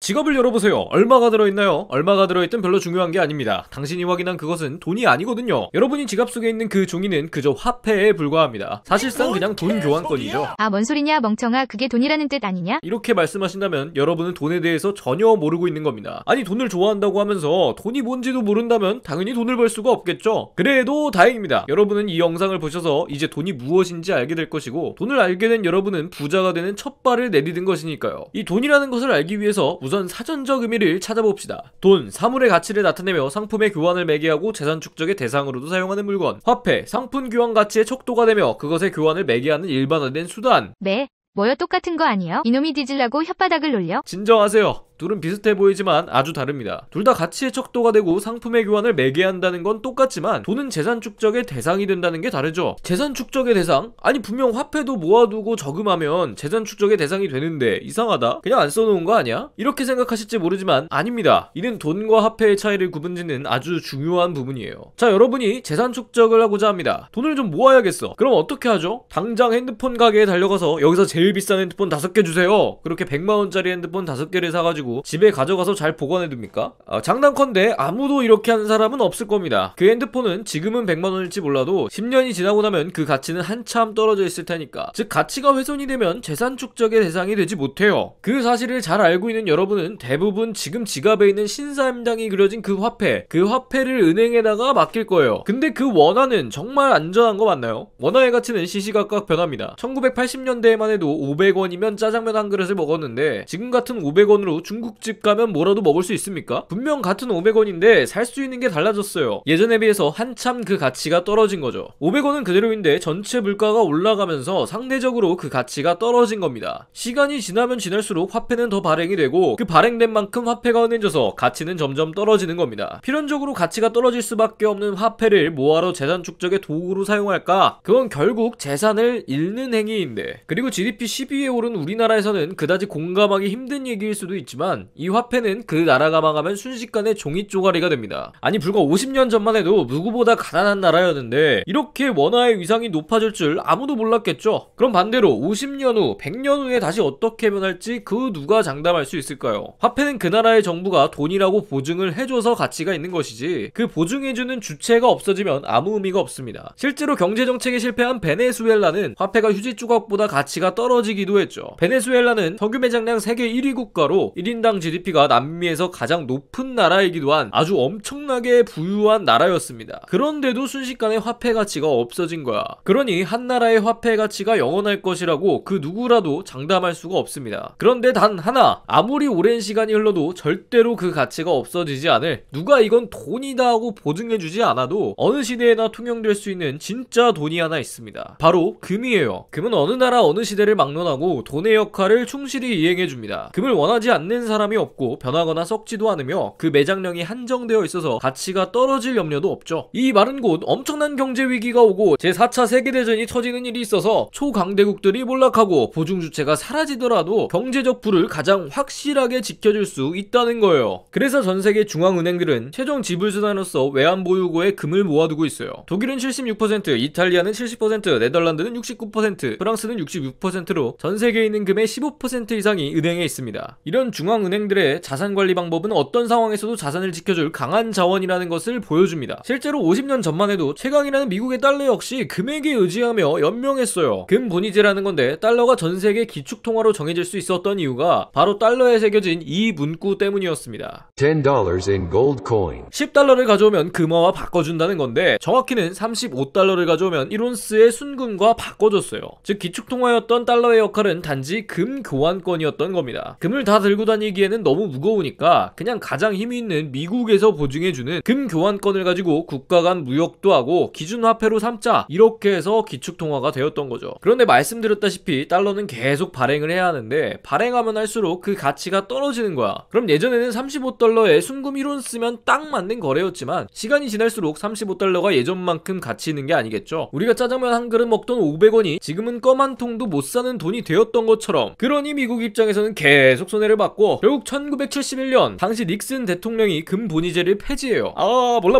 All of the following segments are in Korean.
지갑을 열어보세요. 얼마가 들어있나요? 얼마가 들어있든 별로 중요한 게 아닙니다. 당신이 확인한 그것은 돈이 아니거든요. 여러분이 지갑 속에 있는 그 종이는 그저 화폐에 불과합니다. 사실상 그냥 돈 교환권이죠. 아, 뭔 소리냐 멍청아, 그게 돈이라는 뜻 아니냐? 이렇게 말씀하신다면 여러분은 돈에 대해서 전혀 모르고 있는 겁니다. 아니, 돈을 좋아한다고 하면서 돈이 뭔지도 모른다면 당연히 돈을 벌 수가 없겠죠. 그래도 다행입니다. 여러분은 이 영상을 보셔서 이제 돈이 무엇인지 알게 될 것이고, 돈을 알게 된 여러분은 부자가 되는 첫 발을 내디딘 것이니까요. 이 돈이라는 것을 알기 위해서 우선 사전적 의미를 찾아봅시다. 돈, 사물의 가치를 나타내며 상품의 교환을 매개하고 재산 축적의 대상으로도 사용하는 물건. 화폐, 상품 교환 가치의 척도가 되며 그것의 교환을 매개하는 일반화된 수단. 네, 뭐요, 똑같은 거 아니요? 이놈이 뒤질라고 혓바닥을 놀려? 진정하세요. 둘은 비슷해 보이지만 아주 다릅니다. 둘 다 가치의 척도가 되고 상품의 교환을 매개한다는 건 똑같지만 돈은 재산 축적의 대상이 된다는 게 다르죠. 재산 축적의 대상? 아니, 분명 화폐도 모아두고 저금하면 재산 축적의 대상이 되는데 이상하다? 그냥 안 써놓은 거 아니야? 이렇게 생각하실지 모르지만 아닙니다. 이는 돈과 화폐의 차이를 구분짓는 아주 중요한 부분이에요. 자, 여러분이 재산 축적을 하고자 합니다. 돈을 좀 모아야겠어. 그럼 어떻게 하죠? 당장 핸드폰 가게에 달려가서 여기서 제일 비싼 핸드폰 5개 주세요. 그렇게 100만원짜리 핸드폰 5개를 사가지고 집에 가져가서 잘 보관해둡니까? 장난컨대 아무도 이렇게 하는 사람은 없을 겁니다. 그 핸드폰은 지금은 100만원일지 몰라도 10년이 지나고 나면 그 가치는 한참 떨어져 있을 테니까, 즉 가치가 훼손이 되면 재산 축적의 대상이 되지 못해요. 그 사실을 잘 알고 있는 여러분은 대부분 지금 지갑에 있는 신사임당이 그려진 그 화폐를 은행에다가 맡길 거예요. 근데 그 원화는 정말 안전한 거 맞나요? 원화의 가치는 시시각각 변합니다. 1980년대에만 해도 500원이면 짜장면 한 그릇을 먹었는데 지금 같은 500원으로 중국집 가면 뭐라도 먹을 수 있습니까? 분명 같은 500원인데 살 수 있는 게 달라졌어요. 예전에 비해서 한참 그 가치가 떨어진 거죠. 500원은 그대로인데 전체 물가가 올라가면서 상대적으로 그 가치가 떨어진 겁니다. 시간이 지나면 지날수록 화폐는 더 발행이 되고 그 발행된 만큼 화폐가 은행져서 가치는 점점 떨어지는 겁니다. 필연적으로 가치가 떨어질 수밖에 없는 화폐를 뭐하러 재산 축적의 도구로 사용할까? 그건 결국 재산을 잃는 행위인데, 그리고 GDP 10위에 오른 우리나라에서는 그다지 공감하기 힘든 얘기일 수도 있지만 이 화폐는 그 나라가 망하면 순식간에 종이 쪼가리가 됩니다. 아니, 불과 50년 전만 해도 누구보다 가난한 나라였는데 이렇게 원화의 위상이 높아질 줄 아무도 몰랐겠죠. 그럼 반대로 50년 후, 100년 후에 다시 어떻게 변할지 그 누가 장담할 수 있을까요? 화폐는 그 나라의 정부가 돈이라고 보증을 해줘서 가치가 있는 것이지, 그 보증해주는 주체가 없어지면 아무 의미가 없습니다. 실제로 경제정책에 실패한 베네수엘라는 화폐가 휴지 조각보다 가치가 떨어지기도 했죠. 베네수엘라는 석유 매장량 세계 1위 국가로 1인당 GDP가 남미에서 가장 높은 나라이기도 한 아주 엄청나게 부유한 나라였습니다. 그런데도 순식간에 화폐 가치가 없어진 거야. 그러니 한 나라의 화폐 가치가 영원할 것이라고 그 누구라도 장담할 수가 없습니다. 그런데 단 하나, 아무리 오랜 시간이 흘러도 절대로 그 가치가 없어지지 않을, 누가 이건 돈이다 하고 보증해주지 않아도 어느 시대에나 통용될 수 있는 진짜 돈이 하나 있습니다. 바로 금이에요. 금은 어느 나라 어느 시대를 막론하고 돈의 역할을 충실히 이행해줍니다. 금을 원하지 않는 사람이 없고 변하거나 썩지도 않으며 그 매장량이 한정되어 있어서 가치가 떨어질 염려도 없죠. 이 말은 곧 엄청난 경제 위기가 오고 제4차 세계대전이 터지는 일이 있어서 초강대국들이 몰락하고 보증주체가 사라지더라도 경제적 부를 가장 확실하게 지켜줄 수 있다는 거예요. 그래서 전세계 중앙은행들은 최종 지불수단으로서 외환보유고에 금을 모아두고 있어요. 독일은 76%, 이탈리아는 70%, 네덜란드는 69%, 프랑스는 66%로 전세계에 있는 금의 15% 이상이 은행에 있습니다. 이런 중앙은행들의 자산관리 방법은 어떤 상황에서도 자산을 지켜줄 강한 자원이라는 것을 보여줍니다. 실제로 50년 전만 해도 최강이라는 미국의 달러 역시 금액에 의지하며 연명했어요. 금본위제라는 건데 달러가 전세계 기축통화로 정해질 수 있었던 이유가 바로 달러에 새겨진 이 문구 때문이었습니다. $10 in gold coin. 10달러를 가져오면 금화와 바꿔준다는 건데 정확히는 35달러를 가져오면 1온스의 순금과 바꿔줬어요. 즉 기축통화였던 달러의 역할은 단지 금 교환권이었던 겁니다. 금을 다 들고 다니기에는 너무 무거우니까 그냥 가장 힘이 있는 미국에서 보증해주는 금 교환권을 가지고 국가 간 무역도 하고 기준화폐로 삼자, 이렇게 해서 기축통화가 되었던 거죠. 그런데 말씀드렸다시피 달러는 계속 발행을 해야 하는데 발행하면 할수록 그 가치가 떨어지는 거야. 그럼 예전에는 35달러에 순금 1온 쓰면 딱 맞는 거래였지만 시간이 지날수록 35달러가 예전만큼 가치 있는 게 아니겠죠. 우리가 짜장면 한 그릇 먹던 500원이 지금은 껌 한 통도 못 사는 돈이 되었던 것처럼, 그러니 미국 입장에서는 계속 손해를 받고 결국 1971년 당시 닉슨 대통령이 금본위제를 폐지해요. 몰라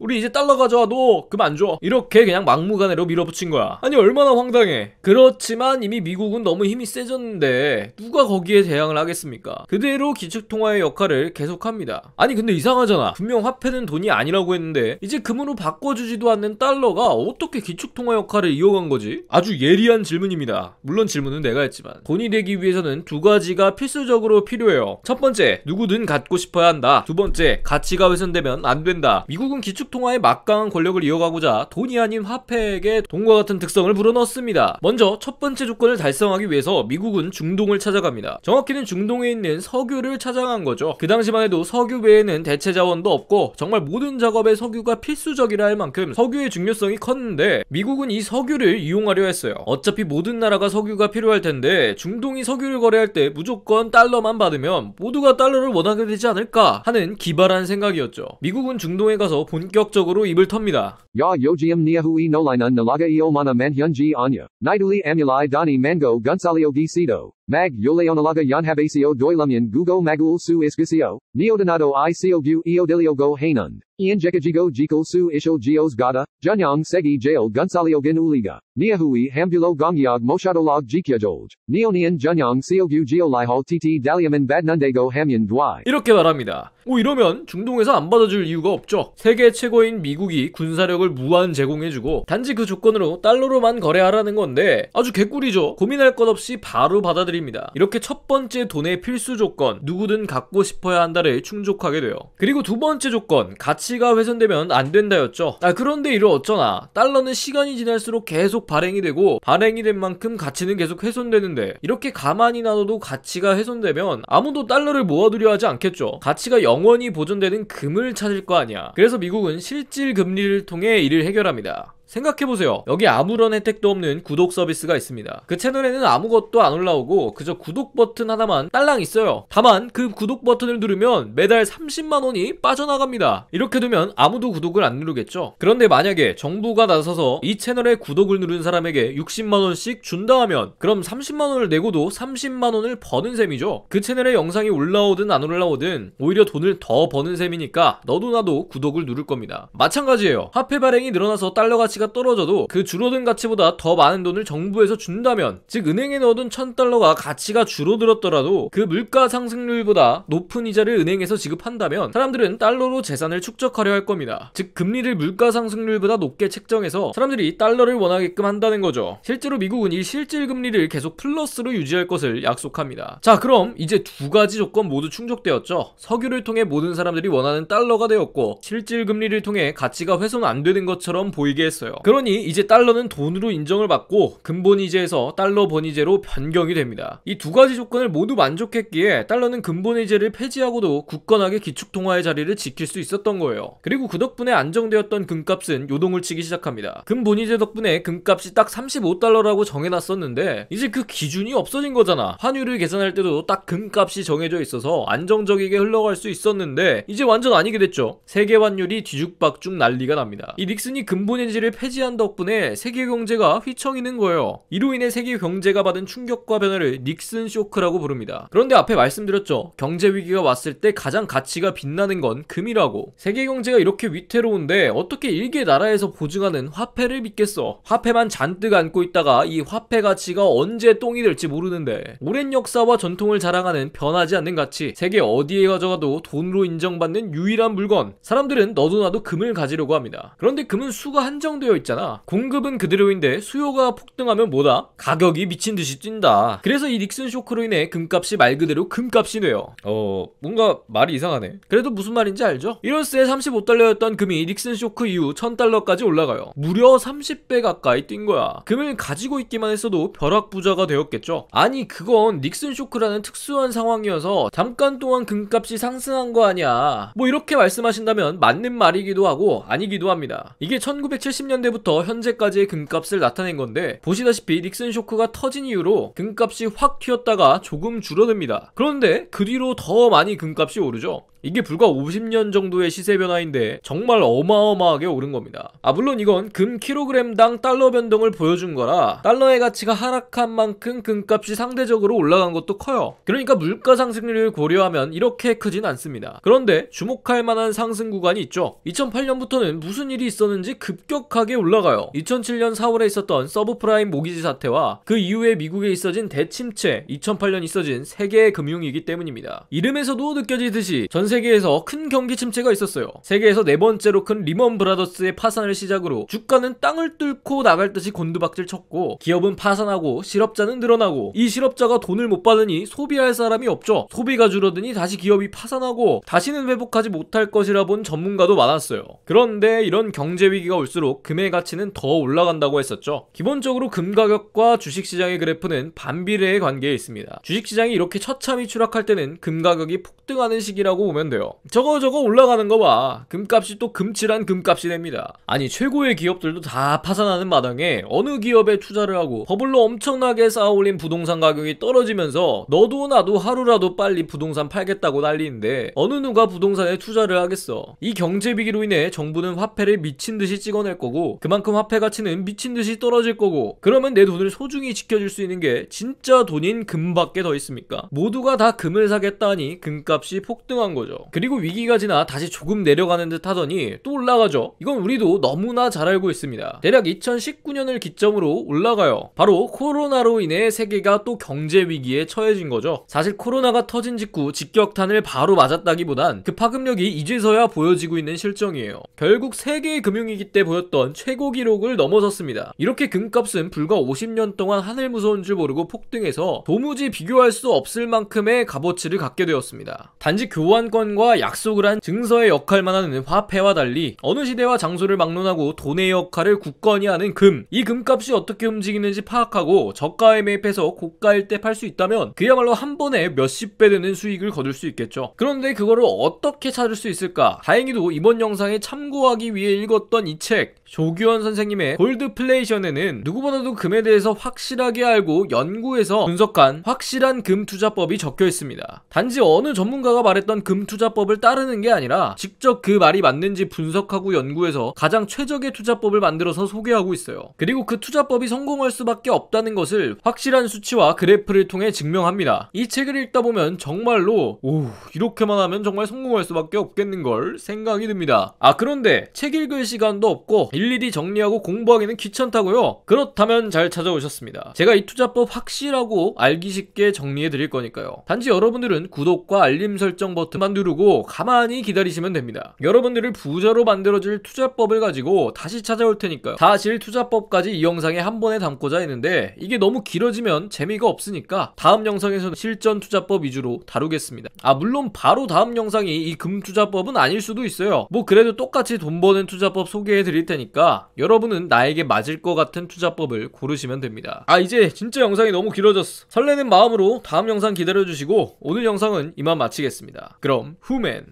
우리 이제 달러 가져와. 너 금 안 줘. 이렇게 그냥 막무가내로 밀어붙인 거야. 아니 얼마나 황당해. 그렇지만 이미 미국은 너무 힘이 세졌는데 누가 거기에 대항을 하겠습니까? 그대로 기축통화의 역할을 계속합니다. 아니 근데 이상하잖아. 분명 화폐는 돈이 아니라고 했는데 이제 금으로 바꿔주지도 않는 달러가 어떻게 기축통화 역할을 이어간 거지? 아주 예리한 질문입니다. 물론 질문은 내가 했지만 돈이 되기 위해서는 두 가지가 필수적으로 필요해요. 첫 번째, 누구든 갖고 싶어야 한다. 두 번째, 가치가 훼손되면 안 된다. 미국은 기축통화의 막강한 권력을 이어가고자 돈이 아닌 화폐에게 돈과 같은 특성을 불어넣습니다. 먼저 첫 번째 조건을 달성하기 위해서 미국은 중동을 찾아갑니다. 정확히는 중동에 있는 석유를 찾아간 거죠. 그 당시만 해도 석유 외에는 대체 자원도 없고 정말 모든 작업에 석유가 필수적이라 할 만큼 석유의 중요성이 컸는데 미국은 이 석유를 이용하려 했어요. 어차피 모든 나라가 석유가 필요할 텐데 중동이 석유를 거래할 때 무조건 달러만 받으면 모두가 달러를 원하게 되지 않을까 하는 기발한 생각이었죠. 미국은 중동에 가서 본격적으로 입을 텁니다. Ya yogium niahui nolaina nalaga iomana manhyunji anya. Naiduli amuli dani mango gunsalio gisido. Mag yoleonalaga yanhabasio doilumyan gugo magul su isgisio. Neodonado I gu eodilio go hainund. Ian jekajigo jikul su ishil geos gada. Junyang segi jail gunsalio gan uliga. Niahui hambulo gongyag moshadolog jikyajolj. Neonian junyang gu geolihal tt daliaman badnundego hamyan dwy. 이렇게 말합니다. 이러면 중동에서 안 받아줄 이유가 없죠. 세계 최고인 미국이 군사력을 무한 제공해주고 단지 그 조건으로 달러로만 거래하라는 건데 아주 개꿀이죠. 고민할 것 없이 바로 받아들입니다. 이렇게 첫 번째 돈의 필수 조건, 누구든 갖고 싶어야 한다를 충족하게 돼요. 그리고 두 번째 조건, 가치가 훼손되면 안 된다였죠. 그런데 이를 어쩌나 달러는 시간이 지날수록 계속 발행이 되고 발행이 된 만큼 가치는 계속 훼손되는데 이렇게 가만히 놔둬도 가치가 훼손되면 아무도 달러를 모아두려 하지 않겠죠. 가치가 영원히 보존되는 금을 찾을 거 아니야. 그래서 미국은 실질 금리를 통해 이를 해결합니다. 생각해보세요. 여기 아무런 혜택도 없는 구독 서비스가 있습니다. 그 채널에는 아무것도 안 올라오고 그저 구독 버튼 하나만 딸랑 있어요. 다만 그 구독 버튼을 누르면 매달 30만원이 빠져나갑니다. 이렇게 되면 아무도 구독을 안 누르겠죠. 그런데 만약에 정부가 나서서 이 채널에 구독을 누른 사람에게 60만원씩 준다 하면 그럼 30만원을 내고도 30만원을 버는 셈이죠. 그 채널에 영상이 올라오든 안 올라오든 오히려 돈을 더 버는 셈이니까 너도 나도 구독을 누를 겁니다. 마찬가지예요. 화폐 발행이 늘어나서 달러 가치가 떨어져도 그 줄어든 가치보다 더 많은 돈을 정부에서 준다면, 즉 은행에 넣어둔 1000달러가 가치가 줄어들었더라도 그 물가 상승률보다 높은 이자를 은행에서 지급한다면 사람들은 달러로 재산을 축적하려 할 겁니다. 즉 금리를 물가 상승률보다 높게 책정해서 사람들이 달러를 원하게끔 한다는 거죠. 실제로 미국은 이 실질 금리를 계속 플러스로 유지할 것을 약속합니다. 자, 그럼 이제 두 가지 조건 모두 충족되었죠. 석유를 통해 모든 사람들이 원하는 달러가 되었고 실질 금리를 통해 가치가 훼손 안 되는 것처럼 보이게 했어요. 그러니 이제 달러는 돈으로 인정을 받고 근본이제에서 달러 번이제로 변경이 됩니다. 이 두 가지 조건을 모두 만족했기에 달러는 근본이제를 폐지하고도 굳건하게 기축통화의 자리를 지킬 수 있었던 거예요. 그리고 그 덕분에 안정되었던 금값은 요동을 치기 시작합니다. 근본이제 덕분에 금값이 딱 35달러라고 정해놨었는데 이제 그 기준이 없어진 거잖아. 환율을 계산할 때도 딱 금값이 정해져 있어서 안정적이게 흘러갈 수 있었는데 이제 완전 아니게 됐죠. 세계 환율이 뒤죽박죽 난리가 납니다. 이 닉슨이 근본이제를 폐지한 덕분에 세계 경제가 휘청이는 거예요. 이로 인해 세계 경제가 받은 충격과 변화를 닉슨 쇼크라고 부릅니다. 그런데 앞에 말씀드렸죠. 경제 위기가 왔을 때 가장 가치가 빛나는 건 금이라고. 세계 경제가 이렇게 위태로운데 어떻게 일개 나라에서 보증하는 화폐를 믿겠어. 화폐만 잔뜩 안고 있다가 이 화폐 가치가 언제 똥이 될지 모르는데 오랜 역사와 전통을 자랑하는 변하지 않는 가치, 세계 어디에 가져가도 돈으로 인정받는 유일한 물건. 사람들은 너도 나도 금을 가지려고 합니다. 그런데 금은 수가 한정되어 있잖아. 공급은 그대로인데 수요가 폭등하면 뭐다? 가격이 미친듯이 뛴다. 그래서 이 닉슨 쇼크로 인해 금값이 말 그대로 금값이 돼요. 뭔가 말이 이상하네. 그래도 무슨 말인지 알죠? 1월스에 35달러였던 금이 닉슨 쇼크 이후 1000달러까지 올라가요. 무려 30배 가까이 뛴 거야. 금을 가지고 있기만 했어도 벼락부자가 되었겠죠. 아니 그건 닉슨 쇼크라는 특수한 상황이어서 잠깐 동안 금값이 상승한 거 아니야. 뭐 이렇게 말씀하신다면 맞는 말이기도 하고 아니기도 합니다. 이게 1970 80년대부터 현재까지의 금값을 나타낸 건데, 보시다시피 닉슨 쇼크가 터진 이후로 금값이 확 튀었다가 조금 줄어듭니다. 그런데 그 뒤로 더 많이 금값이 오르죠. 이게 불과 50년 정도의 시세 변화인데 정말 어마어마하게 오른 겁니다. 물론 이건 금 킬로그램당 달러 변동을 보여준 거라 달러의 가치가 하락한 만큼 금값이 상대적으로 올라간 것도 커요. 그러니까 물가 상승률을 고려하면 이렇게 크진 않습니다. 그런데 주목할 만한 상승 구간이 있죠. 2008년부터는 무슨 일이 있었는지 급격하게 올라가요. 2007년 4월에 있었던 서브프라임 모기지 사태와 그 이후에 미국에 있어진 대침체, 2008년 있어진 세계의 금융위기 때문입니다. 이름에서도 느껴지듯이 전 세계에서 큰 경기 침체가 있었어요. 세계에서 네 번째로 큰 리먼 브라더스의 파산을 시작으로 주가는 땅을 뚫고 나갈 듯이 곤두박질 쳤고, 기업은 파산하고 실업자는 늘어나고, 이 실업자가 돈을 못 받으니 소비할 사람이 없죠. 소비가 줄어드니 다시 기업이 파산하고 다시는 회복하지 못할 것이라 본 전문가도 많았어요. 그런데 이런 경제 위기가 올수록 금의 가치는 더 올라간다고 했었죠. 기본적으로 금 가격과 주식시장의 그래프는 반비례의 관계에 있습니다. 주식시장이 이렇게 처참히 추락할 때는 금 가격이 폭등하는 시기라고 보면 돼요. 저거 올라가는 거 봐. 금값이 또 금칠한 금값이 됩니다. 아니, 최고의 기업들도 다 파산하는 마당에 어느 기업에 투자를 하고 버블로 엄청나게 쌓아올린 부동산 가격이 떨어지면서 너도 나도 하루라도 빨리 부동산 팔겠다고 난리인데 어느 누가 부동산에 투자를 하겠어. 이 경제 위기로 인해 정부는 화폐를 미친듯이 찍어낼 거고, 그만큼 화폐 가치는 미친듯이 떨어질 거고, 그러면 내 돈을 소중히 지켜줄 수 있는 게 진짜 돈인 금밖에 더 있습니까? 모두가 다 금을 사겠다니 금값이 폭등한 거죠. 그리고 위기가 지나 다시 조금 내려가는 듯 하더니 또 올라가죠. 이건 우리도 너무나 잘 알고 있습니다. 대략 2019년을 기점으로 올라가요. 바로 코로나로 인해 세계가 또 경제 위기에 처해진 거죠. 사실 코로나가 터진 직후 직격탄을 바로 맞았다기보단 그 파급력이 이제서야 보여지고 있는 실정이에요. 결국 세계의 금융위기 때 보였던 최고 기록을 넘어섰습니다. 이렇게 금값은 불과 50년 동안 하늘 무서운 줄 모르고 폭등해서 도무지 비교할 수 없을 만큼의 값어치를 갖게 되었습니다. 단지 교환권과 약속을 한 증서의 역할만 하는 화폐와 달리 어느 시대와 장소를 막론하고 돈의 역할을 굳건히 하는 금, 이 금값이 어떻게 움직이는지 파악하고 저가에 매입해서 고가일 때 팔 수 있다면 그야말로 한 번에 몇십 배 되는 수익을 거둘 수 있겠죠. 그런데 그거를 어떻게 찾을 수 있을까? 다행히도 이번 영상에 참고하기 위해 읽었던 이 책, 조규현 선생님의 골드플레이션에는 누구보다도 금에 대해서 확실하게 알고 연구해서 분석한 확실한 금 투자법이 적혀 있습니다. 단지 어느 전문가가 말했던 금 투자법을 따르는 게 아니라 직접 그 말이 맞는지 분석하고 연구해서 가장 최적의 투자법을 만들어서 소개하고 있어요. 그리고 그 투자법이 성공할 수밖에 없다는 것을 확실한 수치와 그래프를 통해 증명합니다. 이 책을 읽다 보면 정말로 이렇게만 하면 정말 성공할 수밖에 없겠는걸 생각이 듭니다. 그런데 책 읽을 시간도 없고 일일이 정리하고 공부하기는 귀찮다고요? 그렇다면 잘 찾아오셨습니다. 제가 이 투자법 확실하고 알기 쉽게 정리해 드릴 거니까요. 단지 여러분들은 구독과 알림 설정 버튼만 누르고 가만히 기다리시면 됩니다. 여러분들을 부자로 만들어줄 투자법을 가지고 다시 찾아올 테니까요. 사실 투자법까지 이 영상에 한 번에 담고자 했는데 이게 너무 길어지면 재미가 없으니까 다음 영상에서는 실전 투자법 위주로 다루겠습니다. 물론 바로 다음 영상이 이 금 투자법은 아닐 수도 있어요. 그래도 똑같이 돈 버는 투자법 소개해 드릴 테니까 여러분은 나에게 맞을 것 같은 투자법을 고르시면 됩니다. 이제 진짜 영상이 너무 길어졌어. 설레는 마음으로 다음 영상 기다려주시고 오늘 영상은 이만 마치겠습니다. 그럼 후맨.